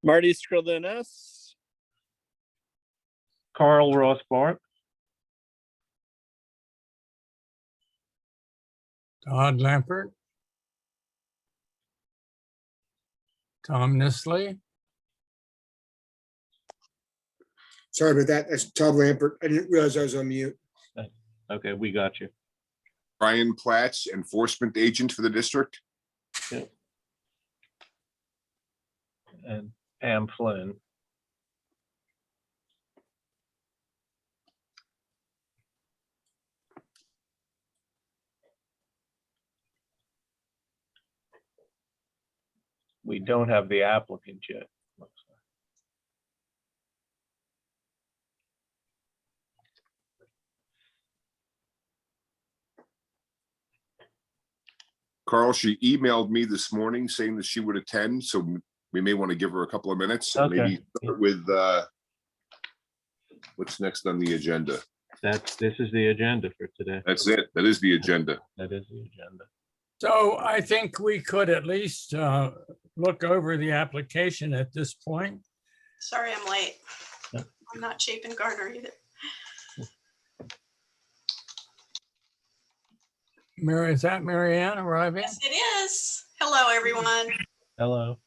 Marty Skrillin-S. Carl Rothbart. Todd Lampert. Tom Nisley. Sorry about that. That's Todd Lampert. I didn't realize I was on mute. Okay, we got you. Brian Platts, enforcement agent for the district. Yep. And Pam Flynn. We don't have the applicant yet. Looks like. Carl, she emailed me this morning saying that she would attend, so we may want to give her a couple of minutes and Okay. maybe start with what's next on the agenda. This is the agenda for today. That's it. That is the agenda. That is the agenda. So I think we could at least look over the application at this point. Sorry, I'm late. Yeah. I'm not Chapin Gardner either. Is that Mary Ann arriving? Yes, it is. Hello, everyone. Hello.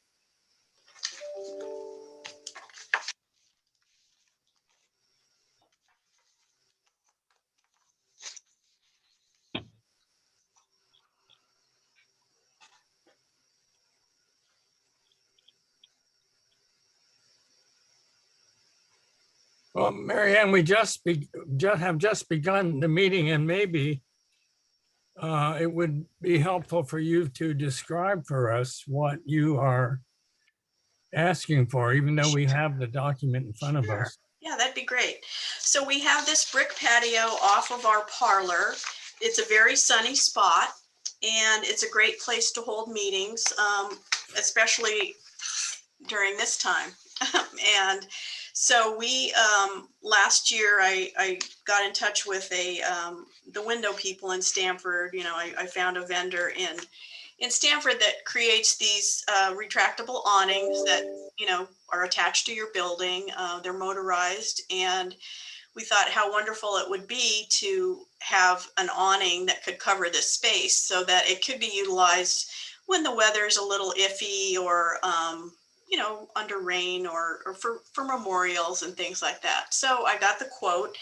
Well, Mary Ann, we have just begun the meeting, and maybe it would be helpful for you to describe for us what you are asking for, even though we have the document in front of Sure. us. Yeah, that'd be great. So we have this brick patio off of our parlor. It's a very sunny spot, and it's a great place to hold meetings, especially during this time. And so we, last year, I got in touch with the window people in Stamford. You know, I found a vendor in Stamford that creates these retractable awnings that, you know, are attached to your building. They're motorized, and we thought how wonderful it would be to have an awning that could cover this space so that it could be utilized when the weather's a little iffy, or you know, under rain, or for memorials and things like that. So I got the quote,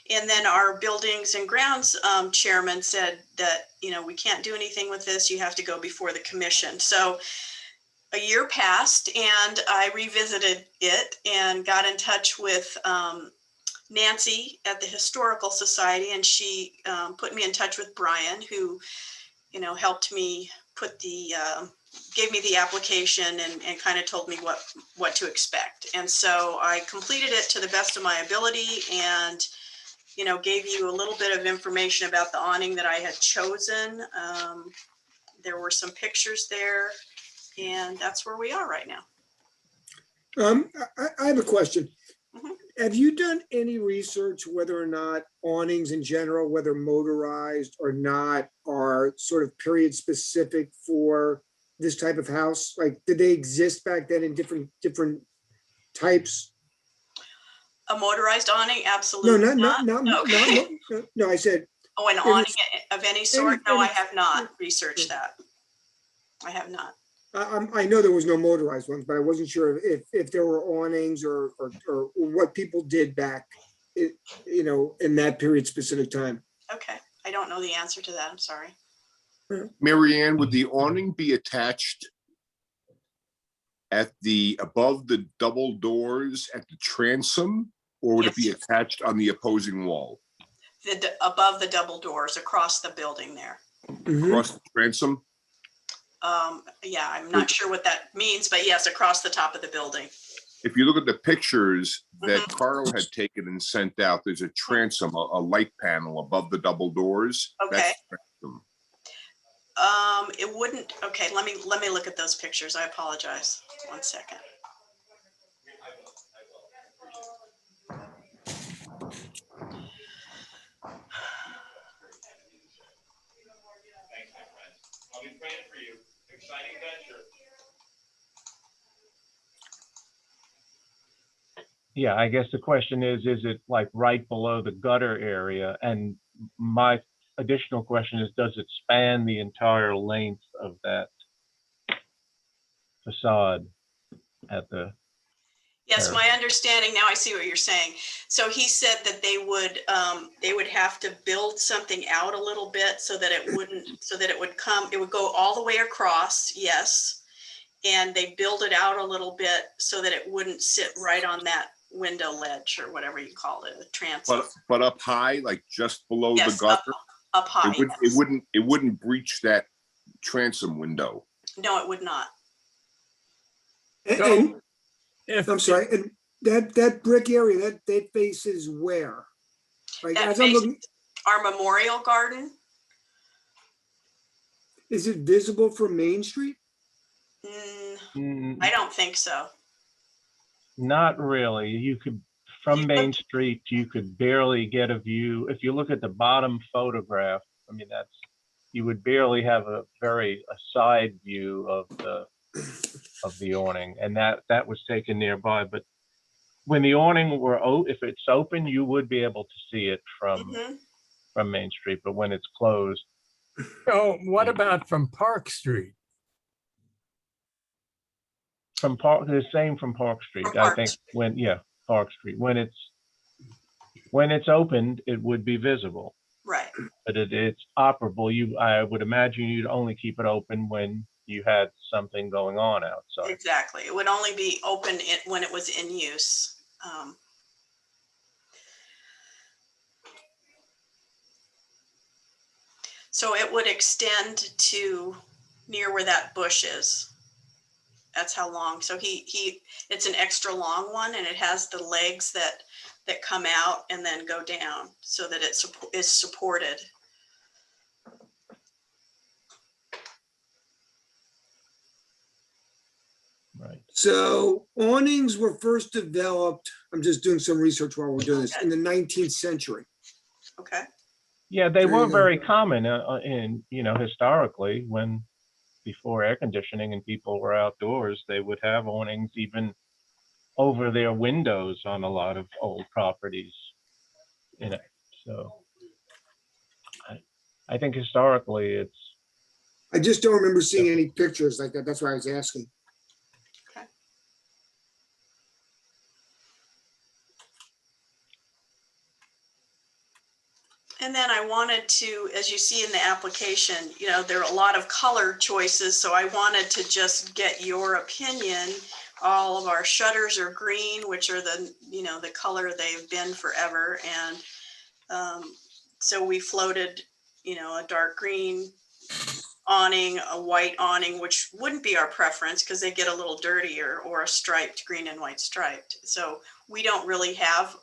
and then our buildings and grounds chairman said that, you know, we can't do anything with this. You have to go before the commission. So a year passed, and I revisited it and got in touch with Nancy at the Historical Society, and she put me in touch with Brian, who, you know, helped me put gave me the application and kind of told me what to expect. And so I completed it to the best of my ability, and, you know, gave you a little bit of information about the awning that I had chosen. There were some pictures there, and that's where we are right now. I have a question. Mhm. Have you done any research whether or not awnings in general, whether motorized or not, are sort of period specific for this type of house? Like, did they exist back then in different types? A motorized awning? No, Absolutely not Okay. no. I said, Oh, an Any- awning of any sort? No, I any- have not researched that. I have not. I know there was no motorized ones, but I wasn't sure if there were awnings or what people did back, you know, in that period specific time. Okay. I don't know the answer to that. I'm sorry. Mary Ann, would the awning be attached at above the double doors at the transom, or would it be Yes. attached on the opposing wall? Above the double doors across the building there. Mhm. Across the transom? Yeah, I'm not sure what that means, but yes, across the top of the building. If you look at the pictures that Mhm. Carl had taken and sent out, there's a transom, a light panel above the double doors. Okay. That's the transom. It wouldn't, okay, let me look at those pictures. I apologize. 1 second. I'll be praying for you. Exciting venture. Yeah, I guess the question is it like right below the gutter area? And my additional question is, does it span the entire length of that facade at the Yes, terrace? my understanding, now I see what you're saying. So he said that they would have to build something out a little bit so that it would go all the way across, yes. And they build it out a little bit so that it wouldn't sit right on that window ledge or whatever you call it, a transom. But up high, like just below the Yes, gutter, up high. Yes. it wouldn't breach that transom window. No, it would not. And So if, I'm sorry, and that brick area, that faces where? Like, That as I'm faces looking, our memorial garden. is it visible from Main Street? I don't think so. Not really. You could, from Main Street, you could barely get a view. If you look at the bottom photograph, I mean, you would barely have a side view of the awning, and that was taken nearby. But when the awning if it's open, you would be able to see it from Main Street. But when it's closed, so what about from Park Street? from the same from Park Street. From I Park think Street. Park Street. When it's opened, it would be visible. Right. But it's operable. I would imagine you'd only keep it open when you had something going on outside. Exactly. It would only be open when it was in use. So it would extend to near where that bush is. That's how long. So it's an extra long one, and it has the legs that come out and then go down so that it is supported. Right. So awnings were first developed, I'm just doing some research while we're doing this, in the 19th century. Okay. Yeah, they There were you go. very common historically, when before air conditioning and people were outdoors, they would have awnings even over their windows on a lot of old properties. So I think historically I just don't remember seeing any pictures like that. That's why I was asking. Okay. And then I wanted to, as you see in the application, there are a lot of color choices. So I wanted to just get your opinion. All of our shutters are green, which are the color they've been forever. And so we floated, a dark green awning, a white awning, which wouldn't be our preference because they get a little dirtier, or a striped, green and white striped. So we don't really have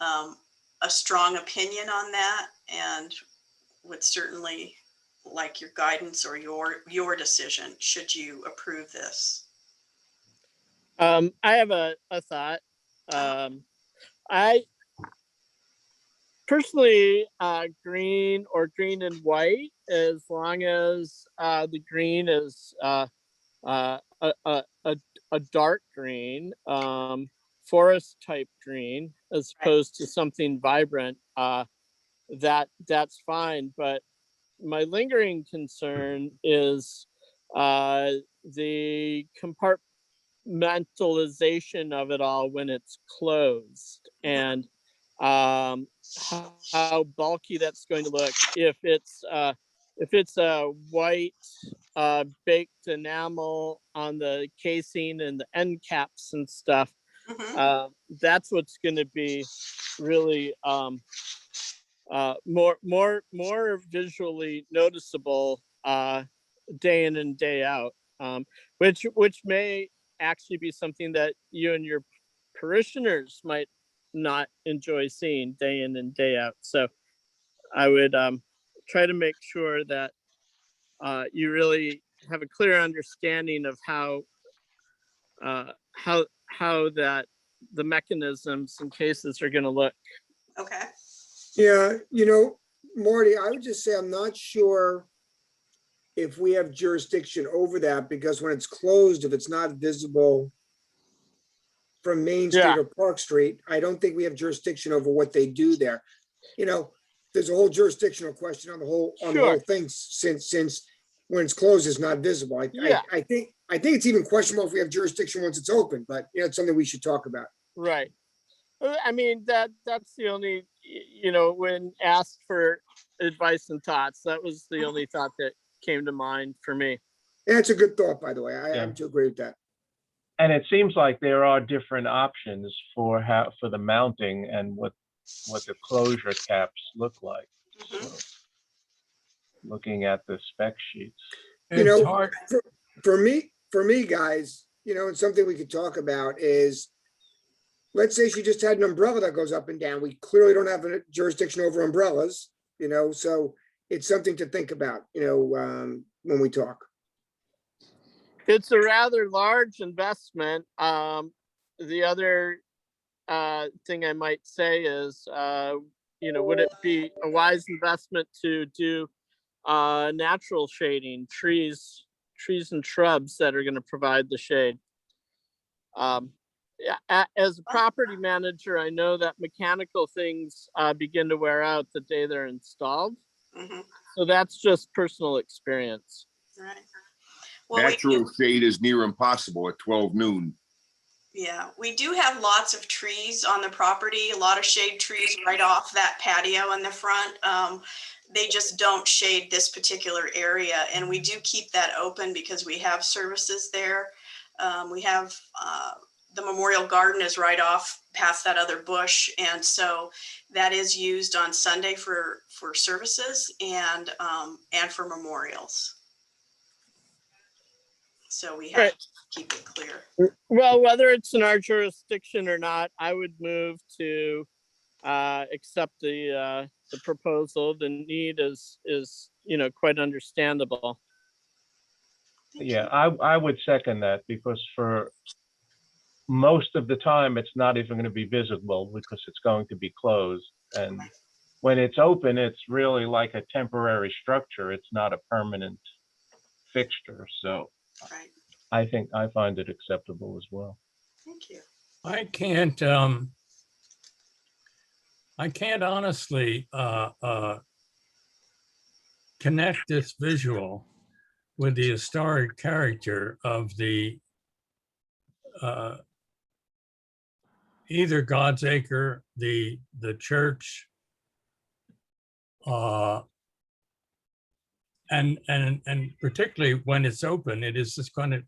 a strong opinion on that, and would certainly like your guidance or your decision should you approve this. I have a thought. I personally, green or green and white, as long as the green is a dark green, forest type green, as opposed to something vibrant. That's fine. But my lingering concern is the compartmentalization of it all when it's closed, and how bulky that's going to look if it's a white baked enamel on the casing and the end caps and stuff. That's what's going to be really more visually noticeable day in and day out, which may actually be something that you and your parishioners might not enjoy seeing day in and day out. So I would try to make sure that you really have a clear understanding of how that the mechanisms and cases are going to look. Okay. Yeah, Marty, I would just say I'm not sure if we have jurisdiction over that, because when it's closed, if it's not visible from Main Street Yeah. or Park Street, I don't think we have jurisdiction over what they do there. You know, there's a whole jurisdictional question on the whole Sure. thing, since when it's closed, it's not visible. Yeah. I think it's even questionable if we have jurisdiction once it's open, but you know, it's something we should talk about. Right. I mean, that's the only, when asked for advice and thoughts, that was the only thought that came to mind for me. And it's a good thought, by the way. I Yeah. have to agree with that. And it seems like there are different options for the mounting and what the closure caps look like. Mhm. So, looking at the spec sheets. You It's know, hard. for me, guys, you know, and something we could talk about is, let's say she just had an umbrella that goes up and down. We clearly don't have a jurisdiction over umbrellas, you know, so it's something to think about, you know, when we talk. It's a rather large investment. The other thing I might say is, would it be a wise investment to do natural shading, trees and shrubs that are going to provide the shade? As a property manager, I know that mechanical things begin to wear out the day they're installed. Mhm. So that's just personal experience. Right. Well, Natural shade is near impossible at 12 noon. yeah, we do have lots of trees on the property, a lot of shade trees right off that patio in the front. They just don't shade this particular area, and we do keep that open because we have services there. We have the Memorial Garden is right off past that other bush, and so that is used on Sunday for services and for memorials. So we have Right. to keep it clear. Well, whether it's in our jurisdiction or not, I would move to accept the proposal. The need is quite understandable. Thank Yeah, you. I would second that, because for most of the time, it's not even going to be visible because it's going to be closed. And when it's open, it's really like a temporary structure. It's not a permanent fixture. So Right. I find it acceptable as well. Thank you. I can't honestly connect this visual with the historic character of the either God's Acre, the church, and particularly when it's open, it is just going to,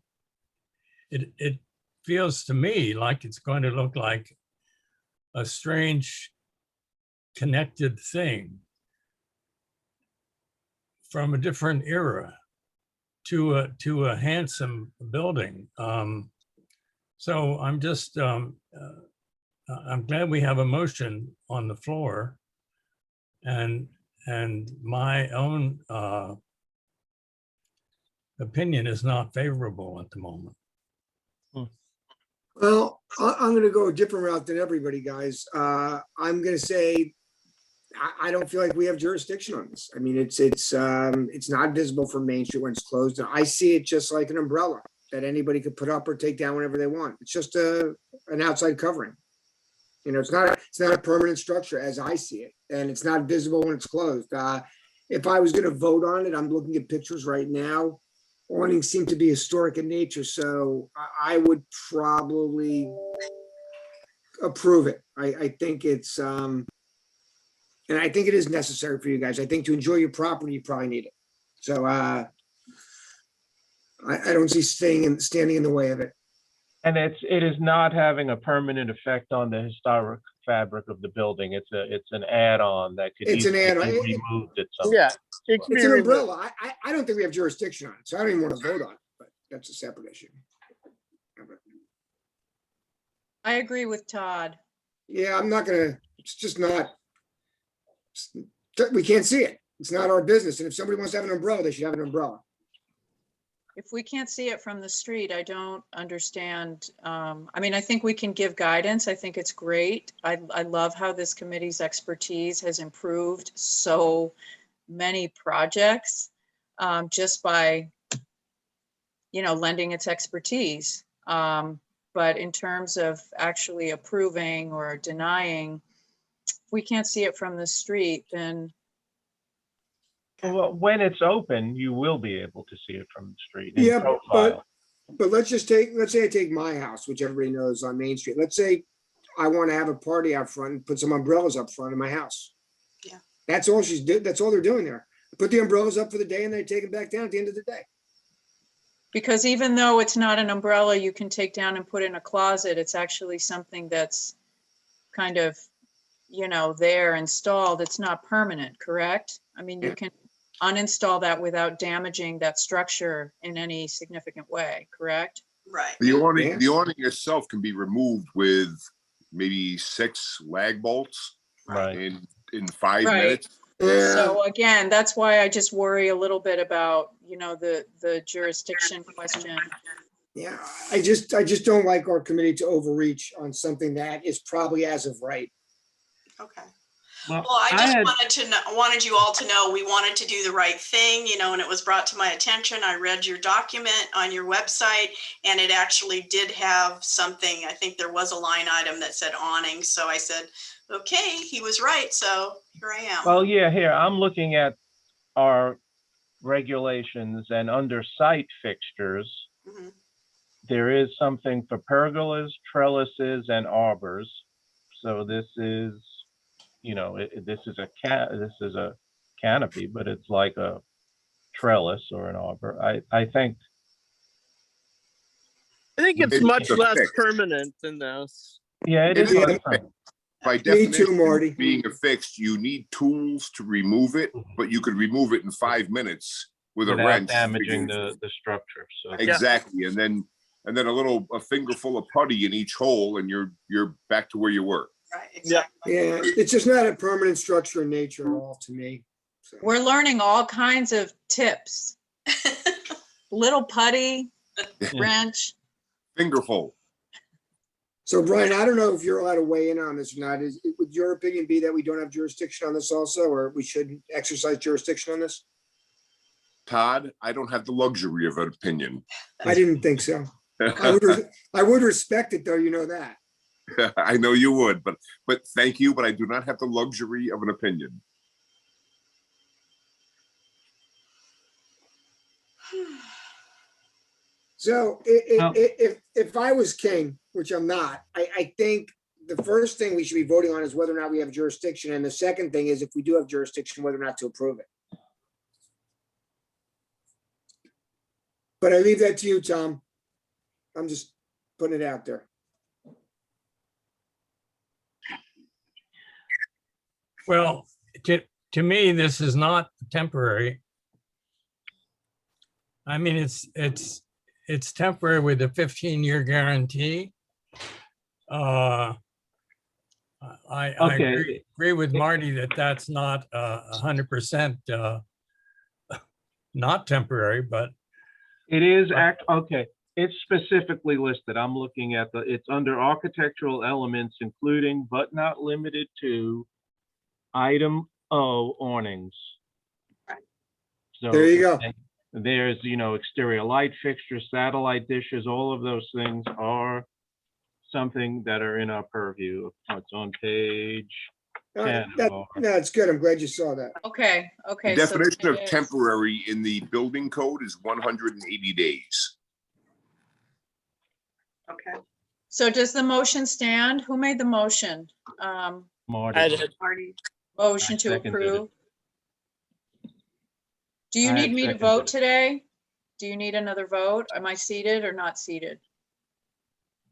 it feels to me like it's going to look like a strange connected thing from a different era to a handsome building. So I'm just I'm glad we have a motion on the floor, and my own opinion is not favorable at the moment. Well, I'm gonna go a different route than everybody, guys. I'm gonna say, I don't feel like we have jurisdiction on this. I mean, it's not visible from Main Street when it's closed. I see it just like an umbrella that anybody could put up or take down whenever they want. It's just an outside covering. You know, it's not a permanent structure as I see it, and it's not visible when it's closed. If I was gonna vote on it, I'm looking at pictures right now. Awnings seem to be historic in nature, so I would probably approve it. I think it's, and I think it is necessary for you guys. I think to enjoy your property, you probably need it. So I don't see standing in the way of it. And it is not having a permanent effect on the historic fabric of the building. It's an add-on that could It's an easily add-on. be removed at some Yeah, point. it can It's be an removed. umbrella. I don't think we have jurisdiction on it, so I don't even want to vote on it, but that's a separate issue. I agree with Todd. Yeah, I'm not gonna, it's just not, we can't see it. It's not our business. And if somebody wants to have an umbrella, they should have an umbrella. If we can't see it from the street, I don't understand. I mean, I think we can give guidance. I think it's great. I love how this committee's expertise has improved so many projects just by, lending its expertise. But but in terms of actually approving or denying, if we can't see it from the street, then Well, when it's open, you will be able to see it from the street in Yeah, profile. but let's say I take my house, which everybody knows on Main Street. Let's say I want to have a party out front and put some umbrellas up front of my house. Yeah. That's all that's all they're doing there. Put the umbrellas up for the day and they take them back down at the end of the day. because even though it's not an umbrella you can take down and put in a closet, it's actually something that's kind of, you know, there installed. It's not permanent, correct? I mean, you can uninstall that without damaging that structure in any significant way, correct? Right. The awning, Yeah. the awning itself can be removed with maybe 6 lag bolts Right. in 5 Right. minutes. Yeah, So again, that's why I just worry a little bit about, you know, the jurisdiction question. yeah. I just don't like our committee to overreach on something that is probably as of right. Okay. Well, Well, I just had- wanted you all to know we wanted to do the right thing, you know, and it was brought to my attention. I read your document on your website and it actually did have something. I think there was a line item that said awning. So I said, okay, he was right. So here I am. Well, yeah, here, I'm looking at our regulations, and under site fixtures, Mhm. there is something for pergolas, trellises, and arbors. So this is, you know, this is a canopy, but it's like a trellis or an arbor. I think, I think it's It's much a less fix. permanent than this. yeah, it It is. is less a permanent. By Me definition, too, Marty. being affixed, you need tools to remove it, but you could remove it in 5 minutes with a Without wrench. damaging the structure. So Exactly, and then a fingerful of putty in each hole, and you're back to where you were. Right, exactly. Yeah, it's just not a permanent structure in nature at all to me. So, We're learning all kinds of tips. Little putty, wrench. Finger hole. So Brian, I don't know if you're allowed to weigh in on this or not. Would your opinion be that we don't have jurisdiction on this also, or we should exercise jurisdiction on this? Todd, I don't have the luxury of an opinion. I didn't think so. I would respect it though, you know that. I know you would, but thank you, but I do not have the luxury of an opinion. So if I was king, which I'm not, I think the first thing we should be voting on is whether or not we have jurisdiction. And the second thing is if we do have jurisdiction, whether or not to approve it. But I leave that to you, Tom. I'm just putting it out there. Well, to me, this is not temporary. I mean, it's temporary with a 15-year guarantee. I Okay. agree with Marty that that's not 100% not temporary, but it is okay. It's specifically listed. I'm looking at it's under architectural elements, including but not limited to item O, awnings. So There you go. there's, you know, exterior light fixtures, satellite dishes, all of those things are something that are in our purview. It's on page 10. No, it's good. I'm glad you saw that. Okay, The okay. so definition of it is- temporary in the building code is 180 days. Okay. So does the motion stand? Who made the motion? Marty. I did. Marty. Motion I to seconded it. approve? Do you I need me to seconded vote it. today? Do you need another vote? Am I seated or not seated?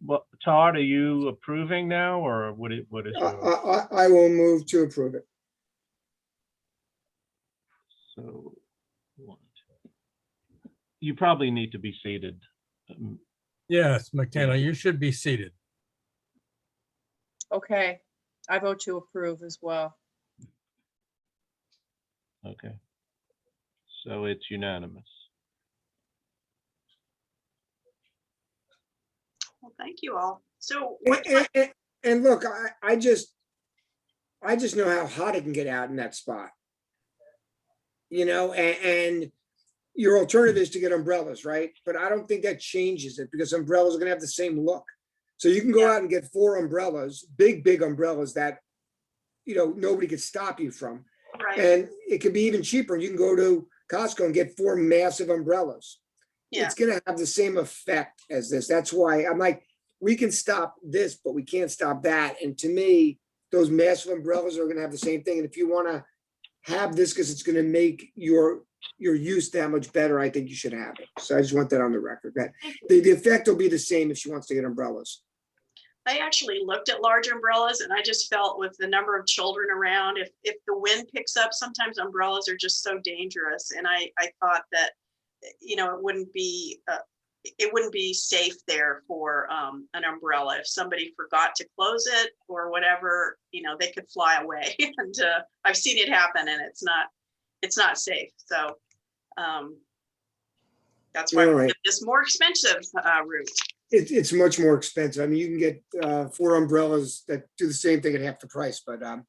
Well, Todd, are you approving now, or what is your, I will move to approve it. so you probably need to be seated. yes, Michaela, you should be seated. Okay, I vote to approve as well. Okay. So it's unanimous. Well, thank you all. So And look, I just know how hot it can get out in that spot. You know, and your alternative is to get umbrellas, right? But I don't think that changes it because umbrellas are gonna have the same look. So you can go out and get 4 umbrellas, big umbrellas that, nobody could stop you from. Right, And it could be even cheaper. You can go to Costco and get 4 massive umbrellas. yeah, It's gonna have the same effect as this. That's why I'm like, we can stop this, but we can't stop that. And to me, those massive umbrellas are gonna have the same thing. And if you wanna have this, because it's gonna make your use that much better, I think you should have it. So I just want that on the record, that the effect will be the same if she wants to get umbrellas. I actually looked at large umbrellas and I just felt with the number of children around, if the wind picks up, sometimes umbrellas are just so dangerous. And I thought that, it wouldn't be safe there for an umbrella. If somebody forgot to close it or whatever, they could fly away. And I've seen it happen, and it's not safe. So that's why All we right. did this more expensive route. It's much more expensive. I mean, you can get 4 umbrellas that do the same thing at half the price, but Yeah.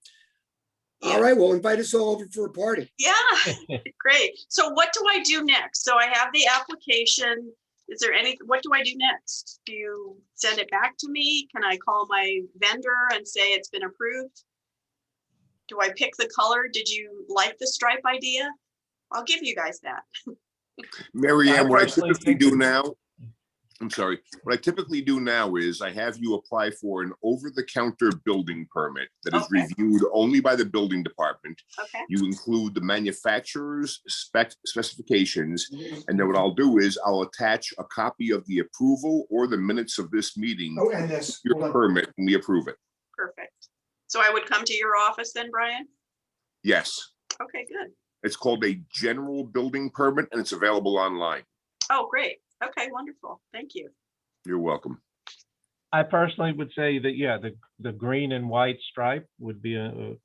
all right, well, invite us all over for a party. Yeah, great. So what do I do next? So I have the application. What do I do next? Do you send it back to me? Can I call my vendor and say it's been approved? Do I pick the color? Did you like the stripe idea? I'll give you guys that. Mary Ann, what I personally typically think do that- now, I'm sorry, what I typically do now is I have you apply for an over-the-counter building permit that is Okay. reviewed only by the building department. Okay, You include the manufacturer's specifications, and then what I'll do is I'll attach a copy of the approval or the minutes of this meeting, Oh, and this. your permit, and we approve it. perfect. So I would come to your office then, Brian? Yes, Okay, good. it's called a general building permit, and it's available online. Oh, great. Okay, wonderful. Thank you. You're welcome. I personally would say that, yeah, the green and white stripe would be a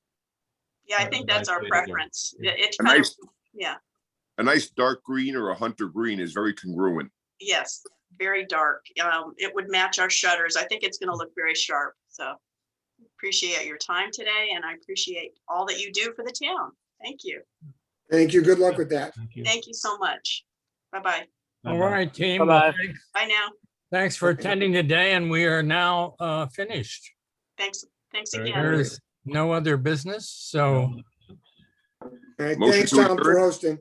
Yeah, I think that's nice our way to go. preference. Yeah. It's A kind of, nice, yeah, a nice dark green or a hunter green is very congruent. yes, very dark. It would match our shutters. I think it's going to look very sharp. So appreciate your time today, and I appreciate all that you do for the town. Thank you. Thank you. Good luck with that. Thank you. Thank you so much. Bye-bye. All Bye-bye. right, team. Well, Bye-bye. Bye now. thanks for attending today, and we are now finished. Thanks Very again. good. There's no other business, so All right, Motion thanks, to Tom, for adjourn? hosting.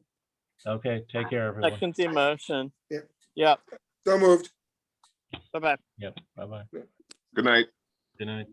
Okay, take care, everyone. Second the motion. Yep. Yep. So moved. Bye-bye. Yep, bye-bye. Good night. Good night.